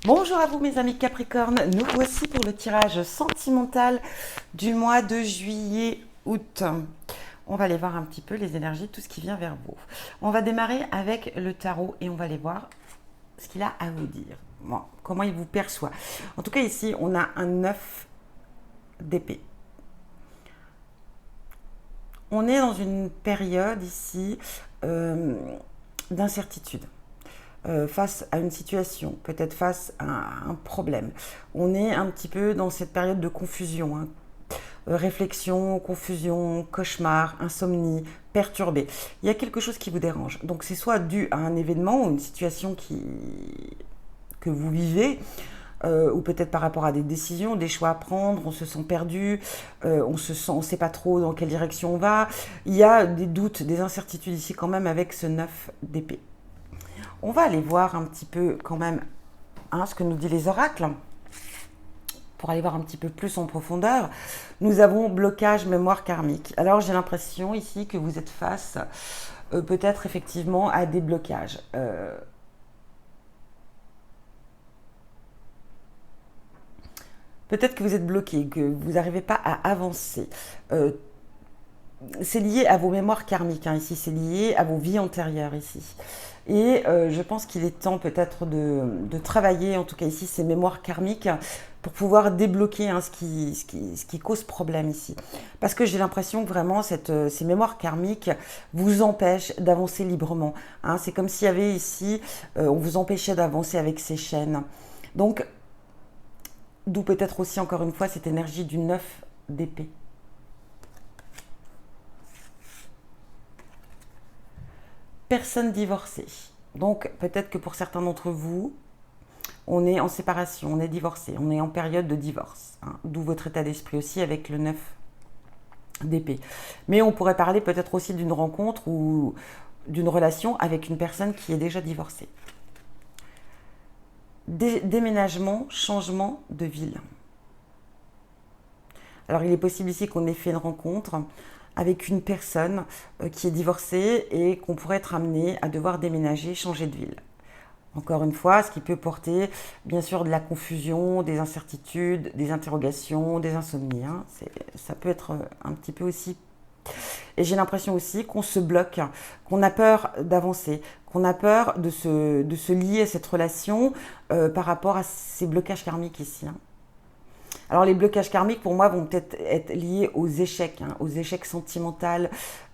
Bonjour à vous mes amis Capricorne, nous voici pour le tirage sentimental du mois de juillet-août. On va aller voir un petit peu les énergies, tout ce qui vient vers vous. On va démarrer avec le tarot et on va aller voir ce qu'il a à vous dire. Bon, comment il vous perçoit. En tout cas ici, on a un 9 d'épée. On est dans une période ici d'incertitude. Face à une situation, peut-être face à un problème. On est un petit peu dans cette période de confusion, hein. Réflexion, confusion, cauchemar, insomnie, perturbé. Il y a quelque chose qui vous dérange. Donc c'est soit dû à un événement ou une situation que vous vivez, ou peut-être par rapport à des décisions, des choix à prendre, on se sent perdu, on ne sait pas trop dans quelle direction on va. Il y a des doutes, des incertitudes ici quand même avec ce 9 d'épée. On va aller voir un petit peu quand même ce que nous disent les oracles, pour aller voir un petit peu plus en profondeur. Nous avons blocage mémoire karmique. Alors j'ai l'impression ici que vous êtes face peut-être effectivement à des blocages. Peut-être que vous êtes bloqué, que vous n'arrivez pas à avancer. C'est lié à vos mémoires karmiques, hein, ici, c'est lié à vos vies antérieures ici. Et je pense qu'il est temps peut-être de travailler, en tout cas ici, ces mémoires karmiques pour pouvoir débloquer ce qui cause problème ici. Parce que j'ai l'impression que vraiment ces mémoires karmiques vous empêchent d'avancer librement, hein. C'est comme s'il y avait ici, on vous empêchait d'avancer avec ces chaînes. Donc, d'où peut-être aussi encore une fois cette énergie du 9 d'épée. Personne divorcée. Donc peut-être que pour certains d'entre vous, on est en séparation, on est divorcé, on est en période de divorce, hein, d'où votre état d'esprit aussi avec le 9 d'épée. Mais on pourrait parler peut-être aussi d'une rencontre ou d'une relation avec une personne qui est déjà divorcée. Déménagement, changement de ville. Alors il est possible ici qu'on ait fait une rencontre avec une personne qui est divorcée et qu'on pourrait être amené à devoir déménager, changer de ville. Encore une fois, ce qui peut porter bien sûr de la confusion, des incertitudes, des interrogations, des insomnies, hein. Ça peut être un petit peu aussi. Et j'ai l'impression aussi qu'on se bloque, qu'on a peur d'avancer, qu'on a peur de se lier à cette relation par rapport à ces blocages karmiques ici, hein. Alors les blocages karmiques pour moi vont peut-être être liés aux échecs, hein, aux échecs sentimentaux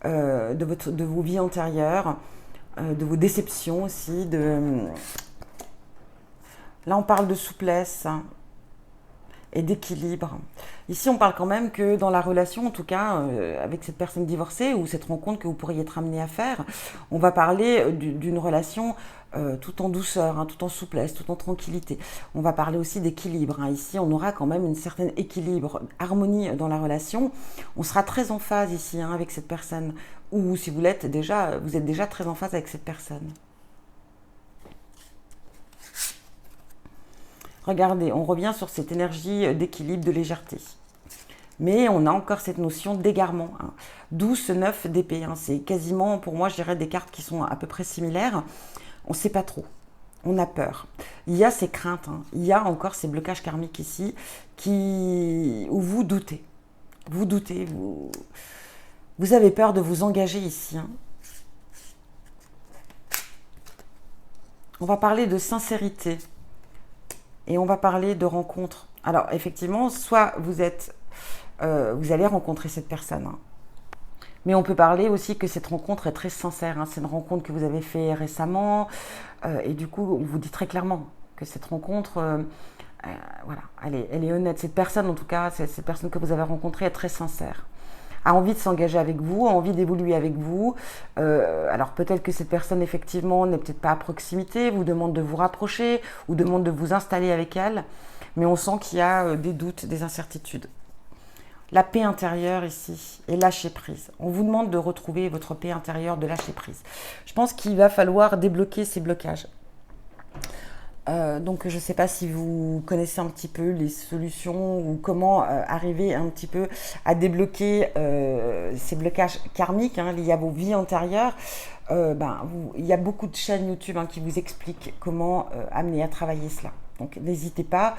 de vos vies antérieures, de vos déceptions aussi. Là on parle de souplesse, hein, et d'équilibre. Ici on parle quand même que dans la relation, en tout cas avec cette personne divorcée ou cette rencontre que vous pourriez être amené à faire, on va parler d'une relation tout en douceur, hein, tout en souplesse, tout en tranquillité. On va parler aussi d'équilibre, hein. Ici on aura quand même une certaine équilibre, harmonie dans la relation. On sera très en phase ici, hein, avec cette personne, ou si vous êtes déjà très en phase avec cette personne. Regardez, on revient sur cette énergie d'équilibre, de légèreté. Mais on a encore cette notion d'égarement, hein. D'où ce 9 d'épée, hein. C'est quasiment, pour moi, je dirais des cartes qui sont à peu près similaires. On ne sait pas trop. On a peur. Il y a ces craintes, hein. Il y a encore ces blocages karmiques ici où vous doutez. Vous doutez, vous avez peur de vous engager ici, hein. On va parler de sincérité. Et on va parler de rencontre. Alors effectivement, soit vous allez rencontrer cette personne, hein. Mais on peut parler aussi que cette rencontre est très sincère, hein. C'est une rencontre que vous avez fait récemment. Et du coup, on vous dit très clairement que cette rencontre, voilà, elle est honnête. Cette personne, en tout cas, cette personne que vous avez rencontrée est très sincère. A envie de s'engager avec vous, a envie d'évoluer avec vous. Alors peut-être que cette personne, effectivement, n'est peut-être pas à proximité, vous demande de vous rapprocher ou demande de vous installer avec elle. Mais on sent qu'il y a des doutes, des incertitudes. La paix intérieure ici et lâcher prise. On vous demande de retrouver votre paix intérieure, de lâcher prise. Je pense qu'il va falloir débloquer ces blocages. Donc je ne sais pas si vous connaissez un petit peu les solutions ou comment arriver un petit peu à débloquer ces blocages karmiques, hein, liés à vos vies antérieures. Il y a beaucoup de chaînes YouTube, hein, qui vous expliquent comment amener à travailler cela. Donc n'hésitez pas,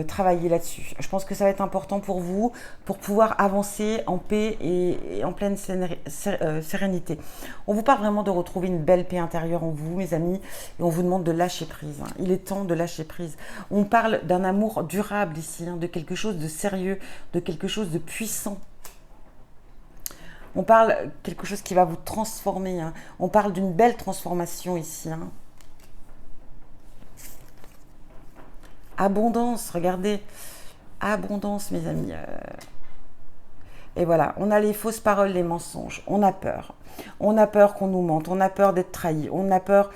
travailler là-dessus. Je pense que ça va être important pour vous, pour pouvoir avancer en paix et en pleine sérénité. On vous parle vraiment de retrouver une belle paix intérieure en vous, mes amis, et on vous demande de lâcher prise. Il est temps de lâcher prise. On parle d'un amour durable ici, de quelque chose de sérieux, de quelque chose de puissant. On parle quelque chose qui va vous transformer. On parle d'une belle transformation ici. Abondance, regardez. Abondance, mes amis. Et voilà, on a les fausses paroles, les mensonges. On a peur. On a peur qu'on nous mente. On a peur d'être trahi. On a peur.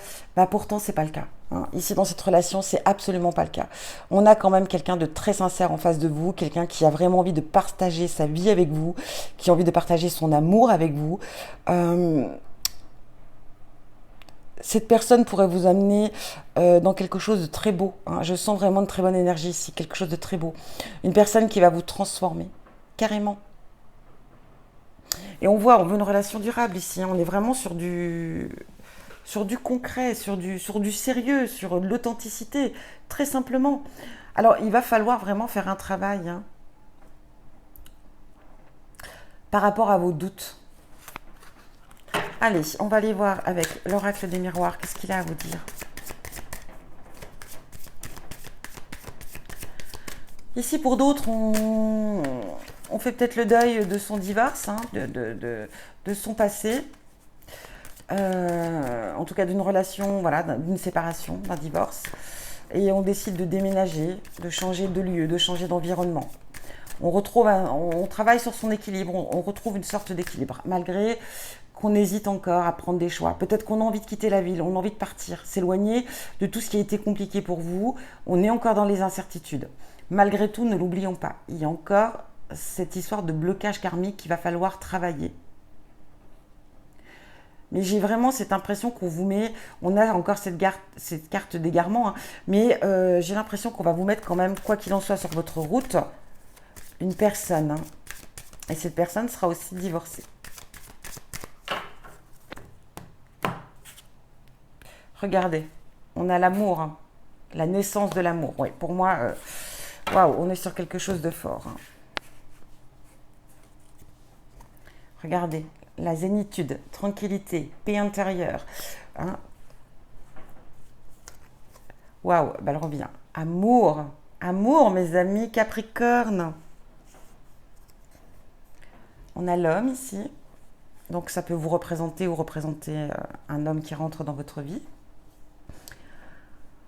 Pourtant, c'est pas le cas. Ici, dans cette relation, c'est absolument pas le cas. On a quand même quelqu'un de très sincère en face de vous, quelqu'un qui a vraiment envie de partager sa vie avec vous, qui a envie de partager son amour avec vous. Cette personne pourrait vous amener dans quelque chose de très beau. Je sens vraiment une très bonne énergie ici, quelque chose de très beau. Une personne qui va vous transformer, carrément. Et on veut une relation durable ici. On est vraiment sur du concret, sur du sérieux, sur de l'authenticité, très simplement. Alors, il va falloir vraiment faire un travail par rapport à vos doutes. Allez, on va aller voir avec l'oracle des miroirs. Qu'est-ce qu'il a à vous dire? Ici, pour d'autres, on fait peut-être le deuil de son divorce, de son passé. En tout cas, d'une relation, voilà, d'une séparation, d'un divorce. Et on décide de déménager, de changer de lieu, de changer d'environnement. On travaille sur son équilibre, on retrouve une sorte d'équilibre, malgré qu'on hésite encore à prendre des choix. Peut-être qu'on a envie de quitter la ville, on a envie de partir, s'éloigner de tout ce qui a été compliqué pour vous. On est encore dans les incertitudes. Malgré tout, ne l'oublions pas, il y a encore cette histoire de blocage karmique qu'il va falloir travailler. Mais j'ai vraiment cette impression qu'on vous met, on a encore cette carte d'égarement, mais j'ai l'impression qu'on va vous mettre quand même, quoi qu'il en soit sur votre route, une personne. Et cette personne sera aussi divorcée. Regardez, on a l'amour, la naissance de l'amour. Oui, pour moi, waouh, on est sur quelque chose de fort. Regardez, la zénitude, tranquillité, paix intérieure. Waouh, elle revient. Amour, amour, mes amis Capricorne. On a l'homme ici. Donc ça peut vous représenter ou représenter un homme qui rentre dans votre vie.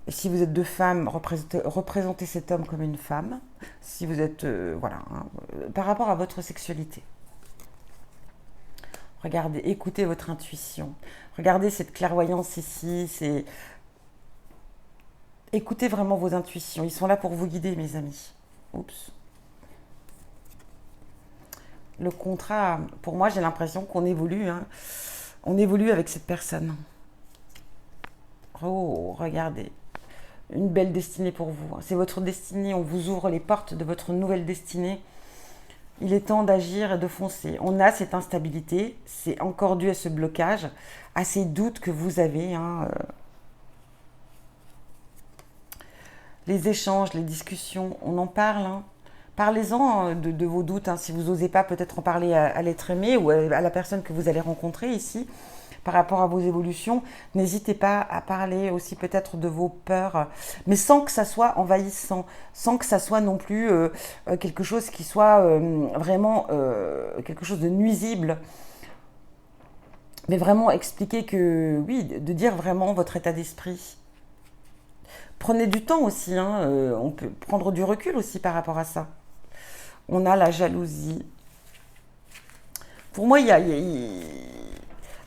Et si vous êtes deux femmes, représentez cet homme comme une femme. Si vous êtes, par rapport à votre sexualité. Regardez, écoutez votre intuition. Regardez cette clairvoyance ici. Écoutez vraiment vos intuitions. Ils sont là pour vous guider, mes amis. Oups. Le contrat, pour moi, j'ai l'impression qu'on évolue. On évolue avec cette personne. Oh, regardez. Une belle destinée pour vous. C'est votre destinée. On vous ouvre les portes de votre nouvelle destinée. Il est temps d'agir et de foncer. On a cette instabilité. C'est encore dû à ce blocage, à ces doutes que vous avez. Les échanges, les discussions, on en parle. Parlez-en de vos doutes. Si vous n'osez pas peut-être en parler à l'être aimé ou à la personne que vous allez rencontrer ici. Par rapport à vos évolutions, n'hésitez pas à parler aussi peut-être de vos peurs, mais sans que ça soit envahissant, sans que ça soit non plus quelque chose qui soit vraiment quelque chose de nuisible. Mais vraiment expliquer que, oui, de dire vraiment votre état d'esprit. Prenez du temps aussi, on peut prendre du recul aussi par rapport à ça. On a la jalousie. Pour moi,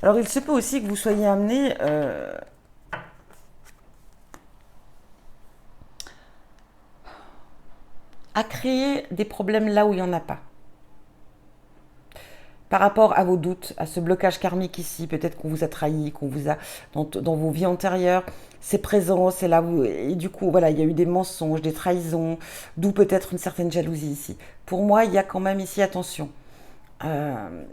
alors, il se peut aussi que vous soyez amené à créer des problèmes là où il n'y en a pas. Par rapport à vos doutes, à ce blocage karmique ici, peut-être qu'on vous a trahi, qu'on vous a dans vos vies antérieures, c'est présent, c'est là où... Et du coup, voilà, il y a eu des mensonges, des trahisons, d'où peut-être une certaine jalousie ici. Pour moi, il y a quand même ici, attention,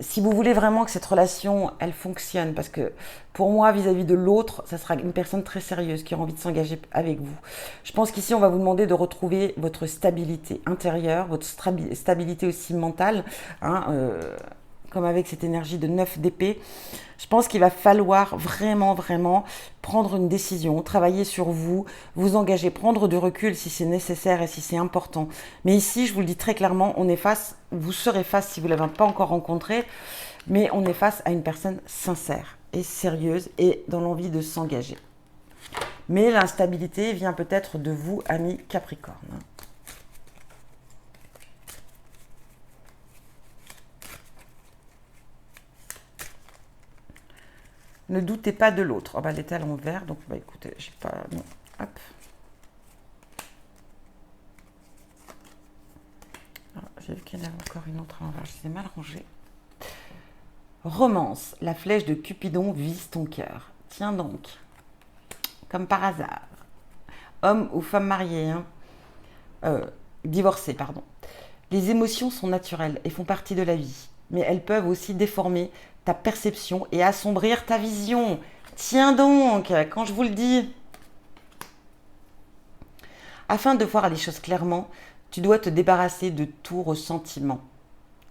Si vous voulez vraiment que cette relation, elle fonctionne, parce que pour moi, vis-à-vis de l'autre, ça sera une personne très sérieuse qui aura envie de s'engager avec vous. Je pense qu'ici, on va vous demander de retrouver votre stabilité intérieure, votre stabilité aussi mentale, hein, comme avec cette énergie de 9 d'épée. Je pense qu'il va falloir vraiment, vraiment prendre une décision, travailler sur vous, vous engager, prendre du recul si c'est nécessaire et si c'est important. Mais ici, je vous le dis très clairement, on est face, vous serez face si vous ne l'avez pas encore rencontré, mais on est face à une personne sincère et sérieuse et dans l'envie de s'engager. Mais l'instabilité vient peut-être de vous, amis Capricorne. Ne doutez pas de l'autre. Oh bah, elle était à l'envers, donc bah, écoutez, je sais pas. Non. Hop. J'ai vu qu'il y en avait encore une autre à l'envers. Je les ai mal rangées. Romance. La flèche de Cupidon vise ton cœur. Tiens donc. Comme par hasard. Homme ou femme mariée. Hein. Divorcée, pardon. Les émotions sont naturelles et font partie de la vie. Mais elles peuvent aussi déformer ta perception et assombrir ta vision. Tiens donc, quand je vous le dis. Afin de voir les choses clairement, tu dois te débarrasser de tout ressentiment.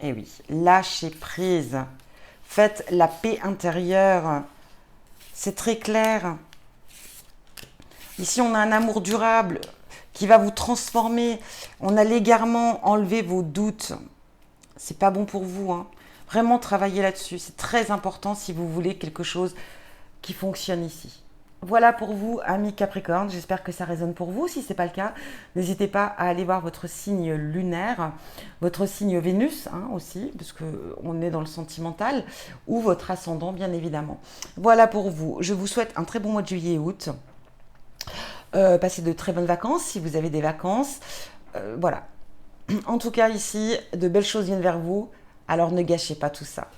Eh oui, lâchez prise. Faites la paix intérieure. C'est très clair. Ici, on a un amour durable qui va vous transformer. On a légèrement enlevé vos doutes. C'est pas bon pour vous, hein. Vraiment travailler là-dessus. C'est très important si vous voulez quelque chose qui fonctionne ici. Voilà pour vous, amis Capricorne. J'espère que ça résonne pour vous. Si ce n'est pas le cas, n'hésitez pas à aller voir votre signe lunaire, votre signe Vénus hein, aussi, parce qu'on est dans le sentimental, ou votre ascendant, bien évidemment. Voilà pour vous. Je vous souhaite un très bon mois de juillet et août. Passez de très bonnes vacances si vous avez des vacances. Voilà. En tout cas, ici, de belles choses viennent vers vous. Alors ne gâchez pas tout ça.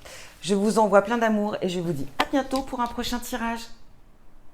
Je vous envoie plein d'amour et je vous dis à bientôt pour un prochain tirage.